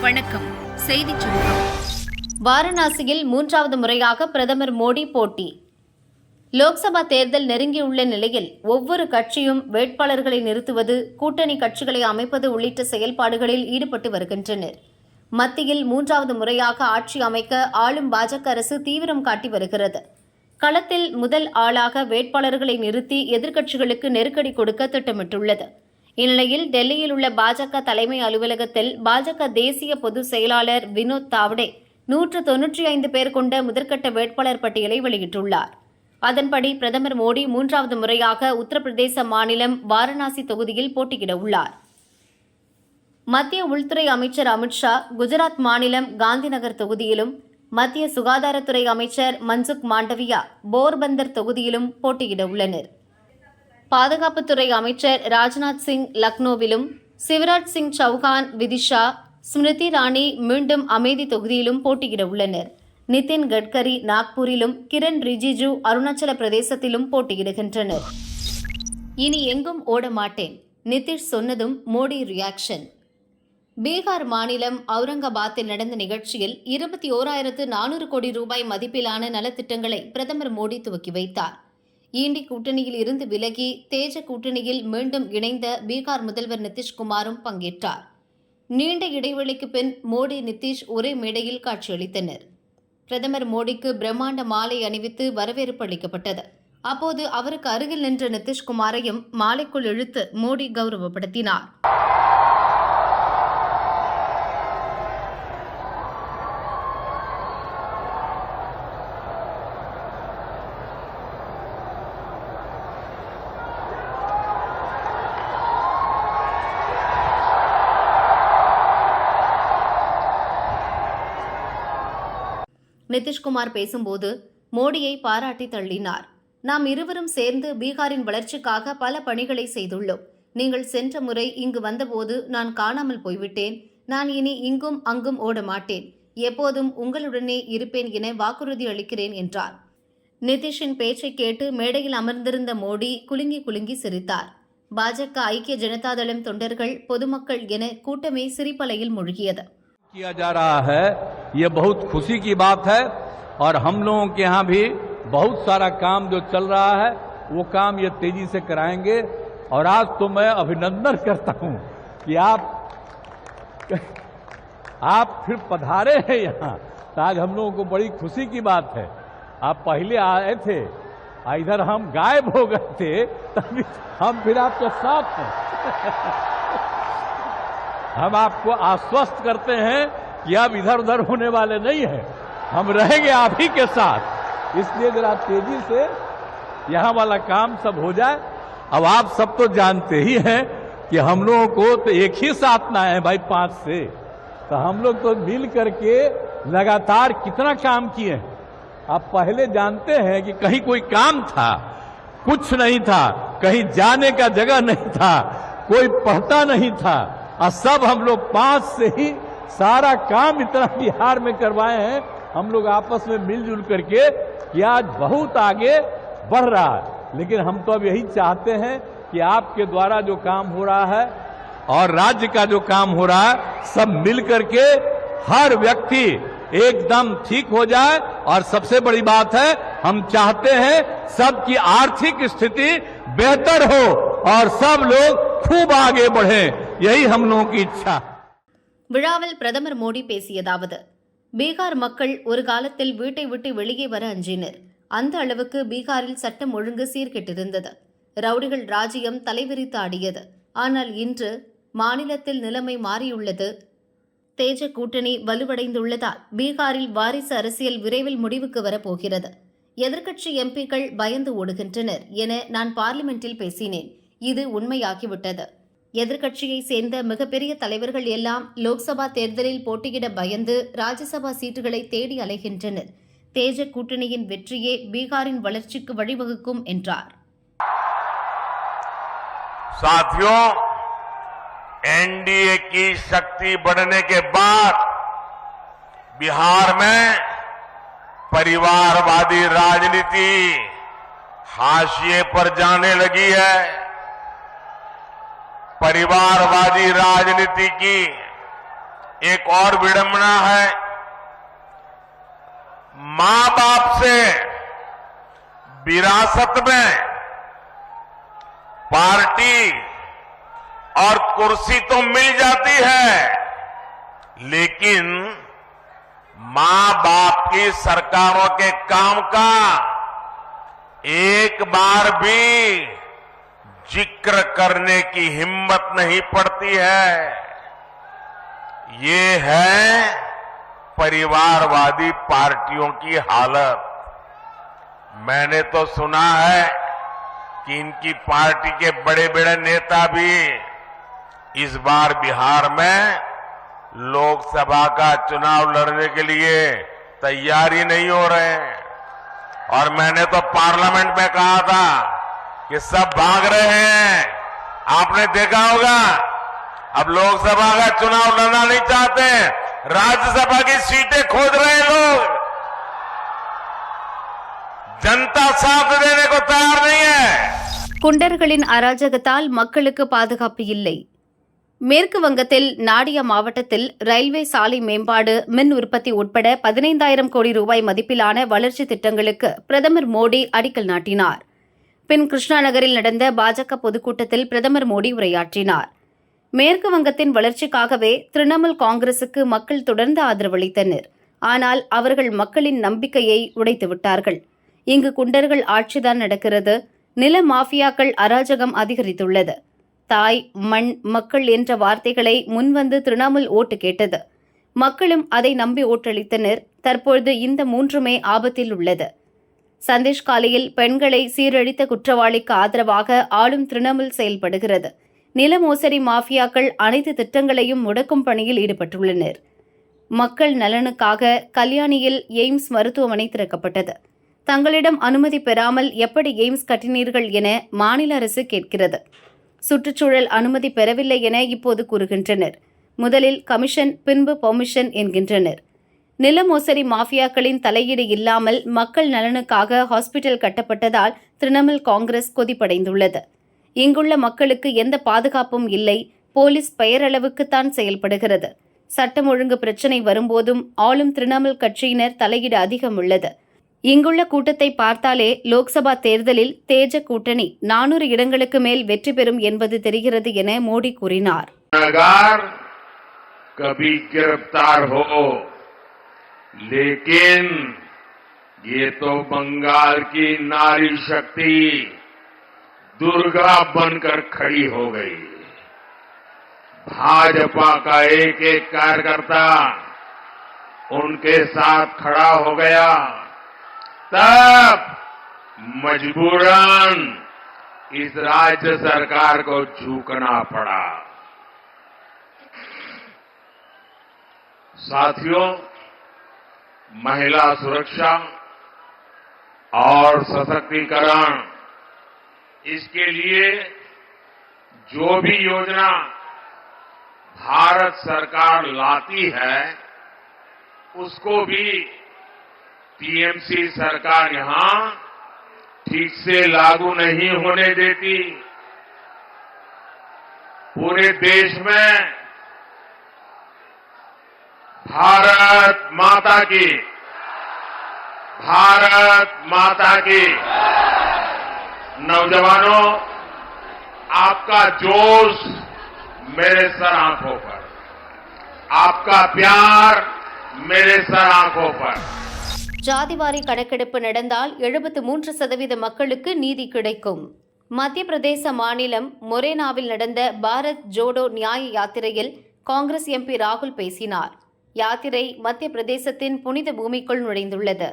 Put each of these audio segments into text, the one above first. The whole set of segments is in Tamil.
வணக்கம். செய்திச் சுருக்கம். வாரணாசியில் 3வது முறையாக பிரதமர் மோடி போட்டி. லோக்சபா தேர்தல் நெருங்கியுள்ள நிலையில் ஒவ்வொரு கட்சியும் வேட்பாளர்களை நிறுத்துவது, கூட்டணி கட்சிகளை அமைப்பது உள்ளிட்ட செயல்பாடுகளில் ஈடுபட்டு வருகின்றனர். மத்தியில் 3வது முறையாக ஆட்சி அமைக்க ஆளும் பாஜக அரசு தீவிரம் காட்டி வருகிறது. களத்தில் முதல் ஆளாக வேட்பாளர்களை நிறுத்தி எதிர்க்கட்சிகளுக்கு நெருக்கடி கொடுக்க திட்டமிட்டுள்ளது. இந்நிலையில் டெல்லியில் உள்ள பாஜக தலைமை அலுவலகத்தில் பாஜக தேசிய பொதுச் செயலாளர் வினோத் தாவ்டே 195 பேர் கொண்ட முதற்கட்ட வேட்பாளர் பட்டியலை வெளியிட்டுள்ளார். அதன்படி பிரதமர் மோடி 3வது முறையாக உத்தரப்பிரதேச மாநிலம் வாரணாசி தொகுதியில் போட்டியிட உள்ளார். மத்திய உள்துறை அமைச்சர் அமித்ஷா குஜராத் மாநிலம் காந்திநகர் தொகுதியிலும், மத்திய சுகாதாரத்துறை அமைச்சர் மன்சுக் மாண்டவியா போர்பந்தர் தொகுதியிலும் போட்டியிட உள்ளனர். பாதுகாப்புத்துறை அமைச்சர் ராஜ்நாத் சிங் லக்னோவிலும், சிவராஜ் சிங் சௌஹான் விதிஷா, ஸ்மிருதி இரானி மீண்டும் அமேதி தொகுதியிலும் போட்டியிட உள்ளனர். நிதின் கட்கரி நாக்பூரிலும், கிரண் ரிஜிஜு அருணாச்சல பிரதேசத்திலும் போட்டியிடுகின்றனர். இனி எங்கும் ஓட மாட்டேன், நிதிஷ் சொன்னதும் மோடி ரியாக்ஷன். பீகார் மாநிலம் அவுரங்காபாத்தில் நடந்த நிகழ்ச்சியில் 21,400 கோடி ரூபாய் மதிப்பிலான நலத்திட்டங்களை பிரதமர் மோடி துவக்கி வைத்தார். இண்டி கூட்டணியில் இருந்து விலகி தேஜ கூட்டணியில் மீண்டும் இணைந்த பீகார் முதல்வர் நிதிஷ்குமாரும் பங்கேற்றார். நீண்ட இடைவெளிக்கு பின் மோடி, நிதிஷ் ஒரே மேடையில் காட்சியளித்தனர். பிரதமர் மோடிக்கு பிரம்மாண்ட மாலை அணிவித்து வரவேற்பு அளிக்கப்பட்டது. அப்போது அவருக்கு அருகில் நின்ற நிதிஷ்குமாரையும் மாலைக்குள் இழுத்து மோடி கௌரவப்படுத்தினார். நிதிஷ்குமார் பேசும்போது மோடியை பாராட்டி தள்ளினார். நாம் இருவரும் சேர்ந்து பீகாரின் வளர்ச்சிக்காக பல பணிகளை செய்துள்ளோம். நீங்கள் சென்ற முறை இங்கு வந்தபோது நான் காணாமல் போய்விட்டேன். நான் இனி இங்கும் அங்கும் ஓட மாட்டேன். எப்போதும் உங்களுடனே இருப்பேன் என வாக்குறுதி அளிக்கிறேன் என்றார். நிதிஷின் பேச்சை கேட்டு மேடையில் அமர்ந்திருந்த மோடி குலுங்கி குலுங்கி சிரித்தார். பாஜக, ஐக்கிய ஜனதாதளம் தொண்டர்கள், பொதுமக்கள் என கூட்டமே சிரிப்பலையில் மூழ்கியது. किया जा रहा है, ये बहुत खुशी की बात है और हम लोगों के यहाँ भी बहुत सारा काम जो चल रहा है वो काम ये तेजी से कराएंगे। और आज तो मैं अभिनंदन करता हूँ कि आप फिर पधारे हैं यहाँ, तो आज हम लोगों को बड़ी खुशी की बात है। आप पहले आए थे, इधर हम गायब हो गए थे, तभी हम फिर आपके साथ हैं। हम आपको आश्वस्त करते हैं कि अब इधर उधर होने वाले नहीं हैं, हम रहेंगे आप ही के साथ। इसलिए जरा तेजी से यहाँ वाला काम सब हो जाए। अब आप सब तो जानते ही हैं कि हम लोगों को तो एक ही साथ ना है भाई 5 से, तो हम लोग तो मिल करके लगातार कितना काम किए हैं। आप पहले जानते हैं कि कहीं कोई काम था, कुछ नहीं था, कहीं जाने का जगह नहीं था, कोई पढ़ता नहीं था, और सब हम लोग 5 से ही सारा काम इतना बिहार में करवाए हैं। हम लोग आपस में मिलजुल करके कि आज बहुत आगे बढ़ रहा है। लेकिन हम तो अब यही चाहते हैं कि आपके द्वारा जो काम हो रहा है और राज्य का जो काम हो रहा है, सब मिल करके हर व्यक्ति एकदम ठीक हो जाए। और सबसे बड़ी बात है, हम चाहते हैं सबकी आर्थिक स्थिति बेहतर हो और सब लोग खूब आगे बढ़े, यही हम लोगों की इच्छा। விழாவில் பிரதமர் மோடி பேசியதாவது: பீகார் மக்கள் ஒரு காலத்தில் வீட்டை விட்டு வெளியே வர அஞ்சினர். அந்த அளவுக்கு பீகாரில் சட்டம் ஒழுங்கு சீர்கெட்டிருந்தது. ரவுடிகள் ராஜ்யம் தலைவிரித்து ஆடியது. ஆனால் இன்று மாநிலத்தில் நிலைமை மாறியுள்ளது. தேஜ கூட்டணி வலுவடைந்துள்ளதால் பீகாரில் வாரிசு அரசியல் விரைவில் முடிவுக்கு வரப்போகிறது. எதிர்க்கட்சி எம்பிக்கள் பயந்து ஓடுகின்றனர் என நான் பார்லிமெண்டில் பேசினேன். இது உண்மையாகிவிட்டது. எதிர்க்கட்சியை சேர்ந்த மிகப்பெரிய தலைவர்கள் எல்லாம் லோக்சபா தேர்தலில் போட்டியிட பயந்து ராஜ்யசபா சீட்டுகளை தேடி அலைகின்றனர். தேஜ கூட்டணியின் வெற்றியே பீகாரின் வளர்ச்சிக்கு வழிவகுக்கும் என்றார். साथियों, एनडीए की शक्ति बढ़ने के बाद बिहार में परिवारवादी राजनीति हाशिए पर जाने लगी है। परिवारवादी राजनीति की एक और विडंबना है, मां बाप से विरासत में पार्टी और कुर्सी तो मिल जाती है, लेकिन मां बाप की सरकारों के काम का एक बार भी जिक्र करने की हिम्मत नहीं पड़ती है। ये है परिवारवादी पार्टियों की हालत। मैंने तो सुना है कि इनकी पार्टी के बड़े बड़े नेता भी इस बार बिहार में लोकसभा का चुनाव लड़ने के लिए तैयारी नहीं हो रहे हैं। और मैंने तो पार्लियामेंट में कहा था कि सब भाग रहे हैं। आपने देखा होगा, अब लोकसभा का चुनाव लड़ना नहीं चाहते, राज्यसभा की सीटें खोज रहे हैं लोग। जनता साथ देने को तैयार नहीं है। குண்டர்களின் அராஜகத்தால் மக்களுக்கு பாதுகாப்பு இல்லை. மேற்கு வங்கத்தில் நாடியா மாவட்டத்தில் ரயில்வே சாலை மேம்பாடு, மின் உற்பத்தி உட்பட 15,000 கோடி ரூபாய் மதிப்பிலான வளர்ச்சி திட்டங்களுக்கு பிரதமர் மோடி அடிக்கல் நாட்டினார். பின் கிருஷ்ணா நகரில் நடந்த பாஜக பொதுக்கூட்டத்தில் பிரதமர் மோடி உரையாற்றினார். மேற்கு வங்கத்தின் வளர்ச்சிக்காகவே திரிணாமுல் காங்கிரசுக்கு மக்கள் தொடர்ந்து ஆதரவளித்தனர். ஆனால் அவர்கள் மக்களின் நம்பிக்கையை உடைத்துவிட்டார்கள். இங்கு குண்டர்கள் ஆட்சிதான் நடக்கிறது. நில மாஃபியாக்கள் அராஜகம் அதிகரித்துள்ளது. தாய், மண், மக்கள் என்ற வார்த்தைகளை முன்வந்து திரிணாமுல் ஓட்டு கேட்டது. மக்களும் அதை நம்பி ஓட்டளித்தனர். தற்பொழுது இந்த மூன்றுமே ஆபத்தில் உள்ளது. சந்தேஷ்காலியில் பெண்களை சீரழித்த குற்றவாளிக்கு ஆதரவாக ஆளும் திரிணாமுல் செயல்படுகிறது. நில மோசடி மாஃபியாக்கள் அனைத்து திட்டங்களையும் முடக்கும் பணியில் ஈடுபட்டுள்ளனர். மக்கள் நலனுக்காக கல்யாணியில் எய்ம்ஸ் மருத்துவமனை திறக்கப்பட்டது. தங்களிடம் அனுமதி பெறாமல் எப்படி எய்ம்ஸ் கட்டினீர்கள் என மாநில அரசு கேட்கிறது. சுற்றுச்சூழல் அனுமதி பெறவில்லை என இப்போது கூறுகின்றனர். முதலில் கமிஷன், பின்பு பெர்மிஷன் என்கின்றனர். நில மோசடி மாஃபியாக்களின் தலையீடு இல்லாமல் மக்கள் நலனுக்காக ஹாஸ்பிட்டல் கட்டப்பட்டதால் திரிணாமுல் காங்கிரஸ் கொதிப்படைந்துள்ளது. இங்குள்ள மக்களுக்கு எந்த பாதுகாப்பும் இல்லை. போலீஸ் பெயரளவுக்குத்தான் செயல்படுகிறது. சட்டம் ஒழுங்கு பிரச்சினை வரும்போதும் ஆளும் திரிணாமுல் கட்சியினர் தலையீடு அதிகம் உள்ளது. இங்குள்ள கூட்டத்தை பார்த்தாலே லோக்சபா தேர்தலில் தேஜ கூட்டணி 400 இடங்களுக்கு மேல் வெற்றி பெறும் என்பது தெரிகிறது என மோடி கூறினார். कभी गिरफ्तार हो, लेकिन ये तो बंगाल की नारी शक्ति दुर्गा बनकर खड़ी हो गई। भाजपा का एक एक कार्यकर्ता उनके साथ खड़ा हो गया, तब मजबूरन इस राज्य सरकार को झुकना पड़ा। साथियों, महिला सुरक्षा और सशक्तिकरण, इसके लिए जो भी योजना भारत सरकार लाती है, उसको भी टीएमसी सरकार यहां ठीक से लागू नहीं होने देती। पूरे देश में भारत माता की नौजवानों, आपका जोश मेरे सर आंखों पर, आपका प्यार मेरे सर आंखों पर। ஜாதிவாரி கணக்கெடுப்பு நடந்தால் 73% மக்களுக்கு நீதி கிடைக்கும். மத்திய பிரதேச மாநிலம் மொரேனாவில் நடந்த பாரத் ஜோடோ நியாய யாத்திரையில் காங்கிரஸ் எம்பி ராகுல் பேசினார். யாத்திரை மத்திய பிரதேசத்தின் புனித பூமிக்குள் நுழைந்துள்ளது.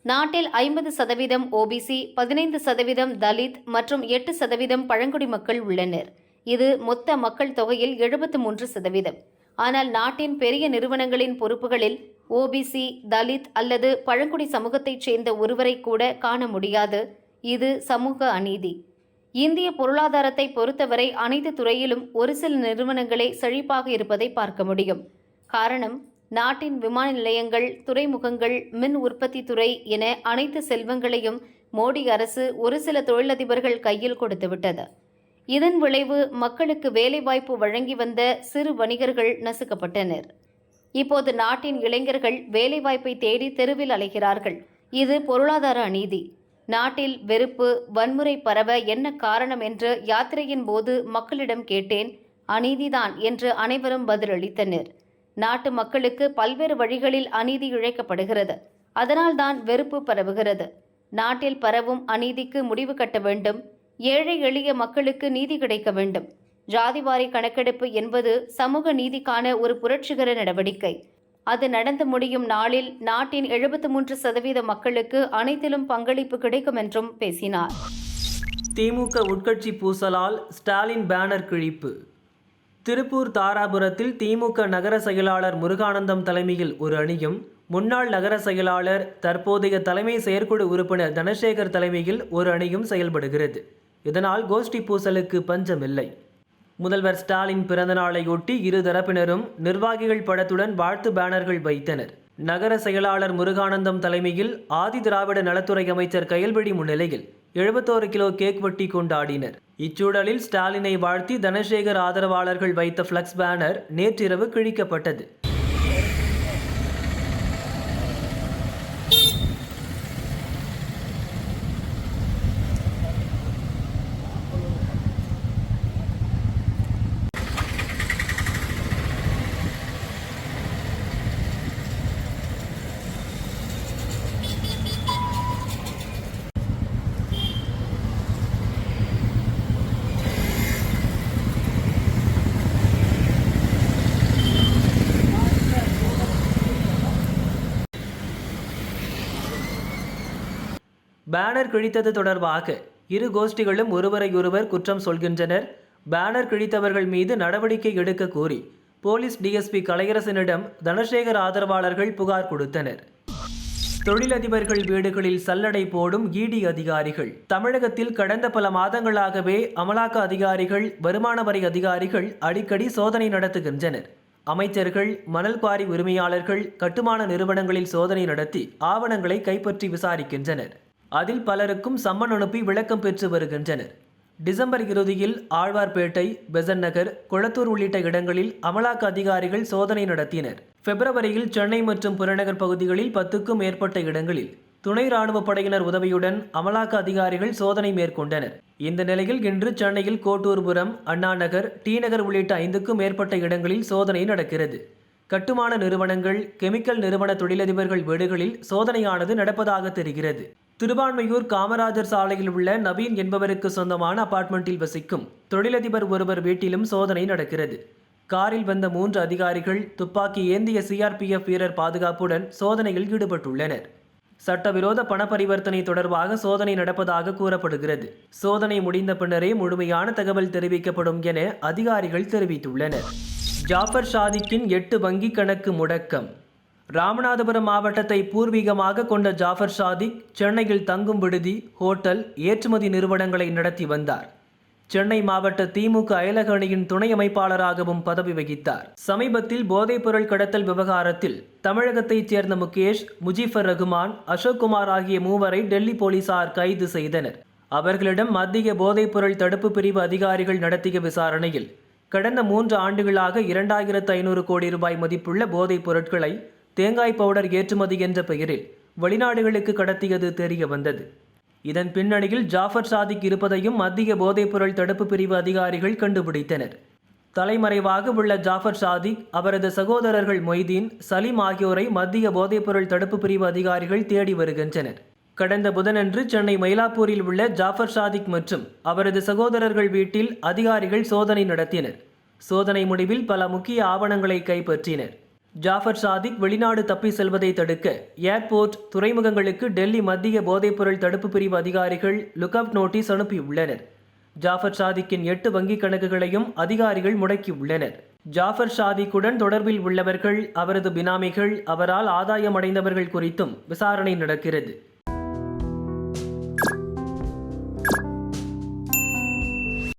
நாட்டில் 50% ஓபிசி, 15% தலித் மற்றும் 8% பழங்குடி மக்கள் உள்ளனர். இது மொத்த மக்கள் தொகையில் 73%. ஆனால் நாட்டின் பெரிய நிறுவனங்களின் பொறுப்புகளில் ஓபிசி, தலித் அல்லது பழங்குடி சமூகத்தைச் சேர்ந்த ஒருவரை கூட காண முடியாது. இது சமூக அநீதி. இந்திய பொருளாதாரத்தை பொறுத்தவரை அனைத்து துறையிலும் ஒரு சில நிறுவனங்களே செழிப்பாக இருப்பதை பார்க்க முடியும். காரணம், நாட்டின் விமான நிலையங்கள், துறைமுகங்கள், மின் உற்பத்தி துறை என அனைத்து செல்வங்களையும் மோடி அரசு ஒரு சில தொழிலதிபர்கள் கையில் கொடுத்துவிட்டது. இதன் விளைவு மக்களுக்கு வேலைவாய்ப்பு வழங்கி வந்த சிறு வணிகர்கள் நசுக்கப்பட்டனர். இப்போது நாட்டின் இளைஞர்கள் வேலைவாய்ப்பை தேடி தெருவில் அலைகிறார்கள். இது பொருளாதார அநீதி. நாட்டில் வெறுப்பு, வன்முறை பரவ என்ன காரணம் என்று யாத்திரையின் போது மக்களிடம் கேட்டேன். அநீதிதான் என்று அனைவரும் பதிலளித்தனர். நாட்டு மக்களுக்கு பல்வேறு வழிகளில் அநீதி இழைக்கப்படுகிறது. அதனால்தான் வெறுப்பு பரவுகிறது. நாட்டில் பரவும் அநீதிக்கு முடிவு கட்ட வேண்டும். ஏழை எளிய மக்களுக்கு நீதி கிடைக்க வேண்டும். ஜாதிவாரி கணக்கெடுப்பு என்பது சமூக நீதிக்கான ஒரு புரட்சிகர நடவடிக்கை. அது நடந்து முடியும் நாளில் நாட்டின் 73% மக்களுக்கு அனைத்திலும் பங்களிப்பு கிடைக்கும் என்றும் பேசினார். திமுக உட்கட்சி பூசலால் ஸ்டாலின் பேனர் கிழிப்பு. திருப்பூர் தாராபுரத்தில் திமுக நகர செயலாளர் முருகானந்தம் தலைமையில் ஒரு அணியும், முன்னாள் நகர செயலாளர் தற்போதைய தலைமை செயற்குழு உறுப்பினர் தனசேகர் தலைமையில் ஒரு அணியும் செயல்படுகிறது. இதனால் கோஷ்டி பூசலுக்கு பஞ்சமில்லை. முதல்வர் ஸ்டாலின் பிறந்தநாளையொட்டி இரு தரப்பினரும் நிர்வாகிகள் படத்துடன் வாழ்த்து பேனர்கள் வைத்தனர். நகர செயலாளர் முருகானந்தம் தலைமையில் ஆதி திராவிட நலத்துறை அமைச்சர் கயல்விழி முன்னிலையில் 71 கிலோ கேக் வெட்டி கொண்டாடினர். இச்சூழலில் ஸ்டாலினை வாழ்த்தி தனசேகர் ஆதரவாளர்கள் வைத்த ஃப்ளக்ஸ் பேனர் நேற்றிரவு கிழிக்கப்பட்டது. பேனர் கிழித்தது தொடர்பாக இரு கோஷ்டிகளும் ஒருவரையொருவர் குற்றம் சொல்கின்றனர். பேனர் கிழித்தவர்கள் மீது நடவடிக்கை எடுக்க கோரி போலீஸ் டிஎஸ்பி கலையரசனிடம் தனசேகர் ஆதரவாளர்கள் புகார் கொடுத்தனர். தொழிலதிபர்கள் வீடுகளில் சல்லடை போடும் இடி அதிகாரிகள். தமிழகத்தில் கடந்த பல மாதங்களாகவே அமலாக்க அதிகாரிகள், வருமான வரி அதிகாரிகள் அடிக்கடி சோதனை நடத்துகின்றனர். அமைச்சர்கள், மணல் குவாரி உரிமையாளர்கள், கட்டுமான நிறுவனங்களில் சோதனை நடத்தி ஆவணங்களை கைப்பற்றி விசாரிக்கின்றனர். அதில் பலருக்கும் சம்மன் அனுப்பி விளக்கம் பெற்று வருகின்றனர். டிசம்பர் இறுதியில் ஆழ்வார்பேட்டை, பெசன்ட் நகர், கொளத்தூர் உள்ளிட்ட இடங்களில் அமலாக்க அதிகாரிகள் சோதனை நடத்தினர். பிப்ரவரியில் சென்னை மற்றும் புறநகர் பகுதிகளில் 10க்கும் மேற்பட்ட இடங்களில் துணை ராணுவப் படையினர் உதவியுடன் அமலாக்க அதிகாரிகள் சோதனை மேற்கொண்டனர். இந்த நிலையில் இன்று சென்னையில் கோட்டூர்புரம், அண்ணா நகர், டி நகர் உள்ளிட்ட 5க்கும் மேற்பட்ட இடங்களில் சோதனை நடக்கிறது. கட்டுமான நிறுவனங்கள், கெமிக்கல் நிறுவன தொழிலதிபர்கள் வீடுகளில் சோதனையானது நடப்பதாக தெரிகிறது. திருவான்மையூர் காமராஜர் சாலையில் உள்ள நவீன் என்பவருக்கு சொந்தமான அபார்ட்மெண்ட்டில் வசிக்கும் தொழிலதிபர் ஒருவர் வீட்டிலும் சோதனை நடக்கிறது. காரில் வந்த 3 அதிகாரிகள் துப்பாக்கி ஏந்திய சிஆர்பிஎஃப் வீரர் பாதுகாப்புடன் சோதனையில் ஈடுபட்டுள்ளனர். சட்டவிரோத பண பரிவர்த்தனை தொடர்பாக சோதனை நடப்பதாக கூறப்படுகிறது. சோதனை முடிந்த பின்னரே முழுமையான தகவல் தெரிவிக்கப்படும் என அதிகாரிகள் தெரிவித்துள்ளனர். ஜாஃபர் சாதிக்கின் 8 வங்கி கணக்கு முடக்கம். ராமநாதபுரம் மாவட்டத்தை பூர்வீகமாக கொண்ட ஜாஃபர் சாதிக் சென்னையில் தங்கும் விடுதி, ஹோட்டல், ஏற்றுமதி நிறுவனங்களை நடத்தி வந்தார். சென்னை மாவட்ட திமுக அயலக அணியின் துணை அமைப்பாளராகவும் பதவி வகித்தார். சமீபத்தில் போதைப்பொருள் கடத்தல் விவகாரத்தில் தமிழகத்தைச் சேர்ந்த முகேஷ், முஜீபர் ரகுமான், அசோக்குமார் ஆகிய 3வரை டெல்லி போலீசார் கைது செய்தனர். அவர்களிடம் மத்திய போதைப்பொருள் தடுப்பு பிரிவு அதிகாரிகள் நடத்திய விசாரணையில் கடந்த 3 ஆண்டுகளாக 2500 கோடி ரூபாய் மதிப்புள்ள போதைப் பொருட்களை தேங்காய் பவுடர் ஏற்றுமதி என்ற பெயரில் வெளிநாடுகளுக்கு கடத்தியது தெரிய வந்தது. இதன் பின்னணியில் ஜாஃபர் சாதிக் இருப்பதையும் மத்திய போதைப்பொருள் தடுப்பு பிரிவு அதிகாரிகள் கண்டுபிடித்தனர். தலைமறைவாக உள்ள ஜாஃபர் சாதிக், அவரது சகோதரர்கள் மொய்தீன், சலீம் ஆகியோரை மத்திய போதைப்பொருள் தடுப்பு பிரிவு அதிகாரிகள் தேடி வருகின்றனர். கடந்த புதனன்று சென்னை மயிலாப்பூரில் உள்ள ஜாஃபர் சாதிக் மற்றும் அவரது சகோதரர்கள் வீட்டில் அதிகாரிகள் சோதனை நடத்தினர். சோதனை முடிவில் பல முக்கிய ஆவணங்களை கைப்பற்றினர். ஜாஃபர் சாதிக் வெளிநாடு தப்பி செல்வதை தடுக்க ஏர்போர்ட், துறைமுகங்களுக்கு டெல்லி மத்திய போதைப்பொருள் தடுப்பு பிரிவு அதிகாரிகள் லுக் அவுட் நோட்டீஸ் அனுப்பியுள்ளனர். ஜாஃபர் சாதிக்கின் 8 வங்கிக் கணக்குகளையும் அதிகாரிகள் முடக்கியுள்ளனர். ஜாஃபர் சாதிக்குடன் தொடர்பில் உள்ளவர்கள், அவரது பினாமிகள், அவரால் ஆதாயம் அடைந்தவர்கள் குறித்தும் விசாரணை நடக்கிறது.